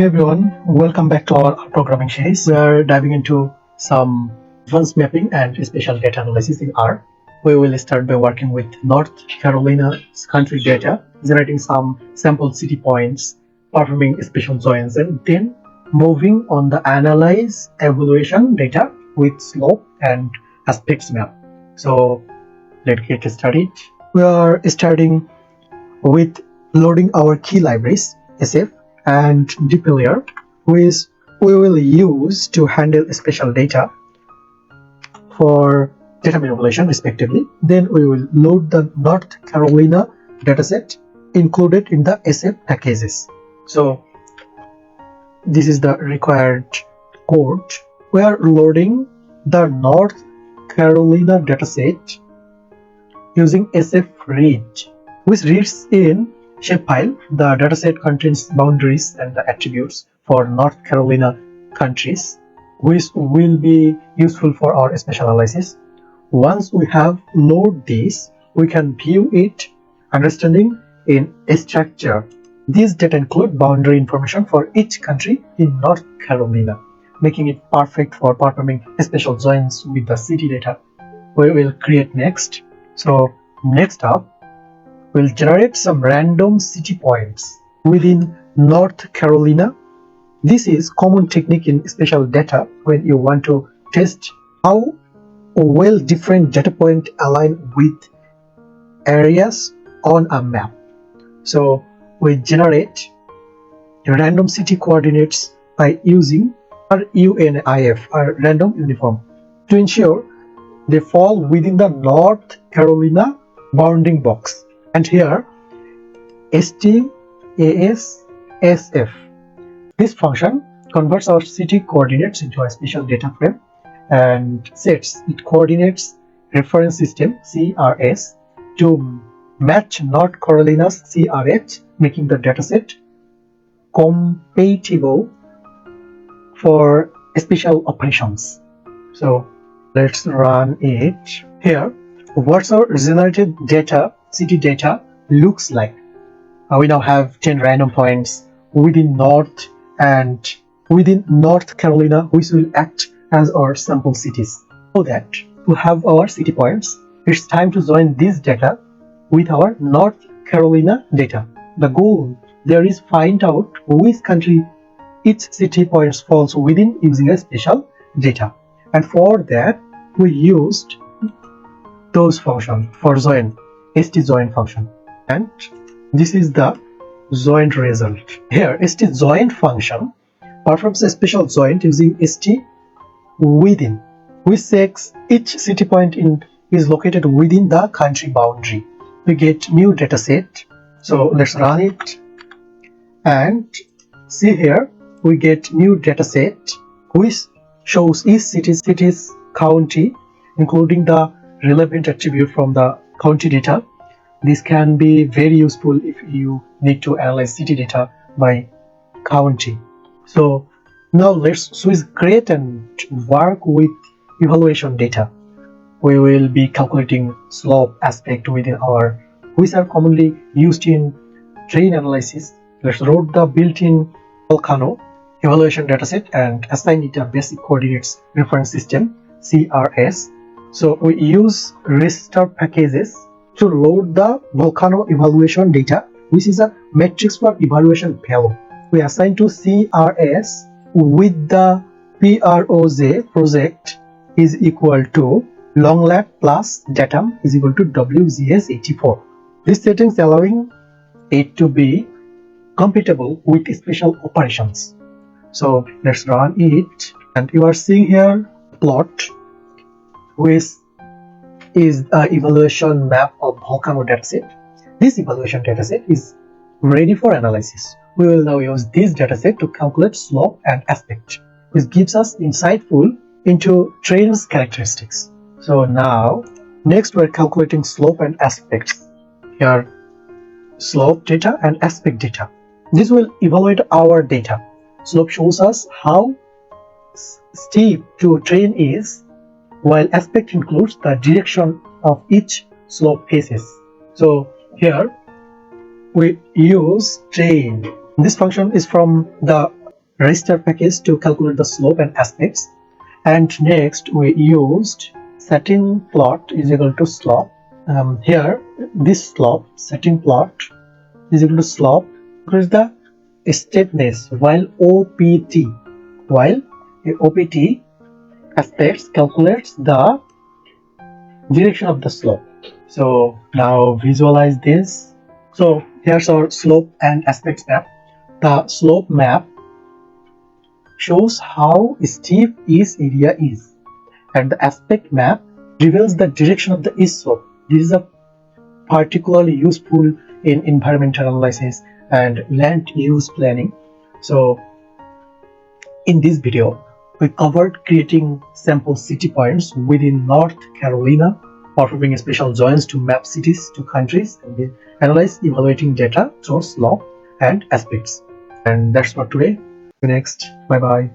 Hey everyone, welcome back to our programming series. We are diving into some advanced mapping and spatial data analysis in R. We will start by working with North Carolina's country data, generating some sample city points, performing spatial joins, and then moving on the analyze evaluation data with slope and aspects map. So let's get started. We are starting with loading our key libraries, SF and deep layer, which we will use to handle spatial data for data manipulation respectively. Then we will load the North Carolina dataset included in the SF packages. So this is the required code. We are loading the North Carolina dataset using SF read, which reads in shapefile. The dataset contains boundaries and the attributes for North Carolina countries, which will be useful for our spatial analysis. Once we have loaded this, we can view it, understanding in a structure. These data include boundary information for each country in North Carolina, making it perfect for performing spatial joins with the city data we will create next. So next up, we'll generate some random city points within North Carolina. This is common technique in spatial data when you want to test how well different data points align with areas on a map. So we generate random city coordinates by using RUNIF, or random uniform, to ensure they fall within the North Carolina bounding box. And here STASSF. This function converts our city coordinates into a spatial data frame and sets its coordinates reference system CRS to match North Carolina's CRH, making the dataset compatible for spatial operations. So let's run it. Here, what's our generated data, city data looks like. We now have 10 random points within North Carolina, which will act as our sample cities. So that to have our city points, it's time to join this data with our North Carolina data. The goal there is find out which country each city points falls within using a spatial data. And for that, we used those function for join, stjoin function, and this is the joint result. Here stjoin function performs a spatial joint using st within, which checks each city point is located within the country boundary. We get new data set. So let's run it and see. Here we get new data set which shows each city's county, including the relevant attribute from the county data. This can be very useful if you need to analyze city data by county. So now let's switch great and work with evaluation data. We will be calculating slope aspect within our, which are commonly used in terrain analysis. Let's load the built-in volcano evaluation dataset and assign it a basic coordinates reference system CRS. So we use register packages to load the volcano evaluation data, which is a matrix for evaluation value. We assign to CRS with the PROJ project is equal to longlat plus datum is equal to WGS84. This settings allowing it to be compatible with spatial operations. So let's run it, and you are seeing here plot which is an evaluation map of volcano dataset. This evaluation dataset is ready for analysis. We will now use this dataset to calculate slope and aspect, which gives us insightful into terrain's characteristics. So now, next we're calculating slope and aspects. Here, slope data and aspect data. This will evaluate our data. Slope shows us how steep to terrain is, while aspect includes the direction of each slope faces. So here we use train. This function is from the raster package to calculate the slope and aspects. And next we used setting plot is equal to slope. Here this slope setting plot is equal to slope increase the steepness while OPT aspects calculates the direction of the slope. So now visualize this. So here's our slope and aspects map. The slope map shows how steep each area is, and the aspect map reveals the direction of the each slope. This is a particularly useful in environmental analysis and land use planning. So in this video we covered creating sample city points within North Carolina, performing special joins to map cities to countries, and analyze evaluating data through slope and aspects. And that's for today. See you next. Bye bye.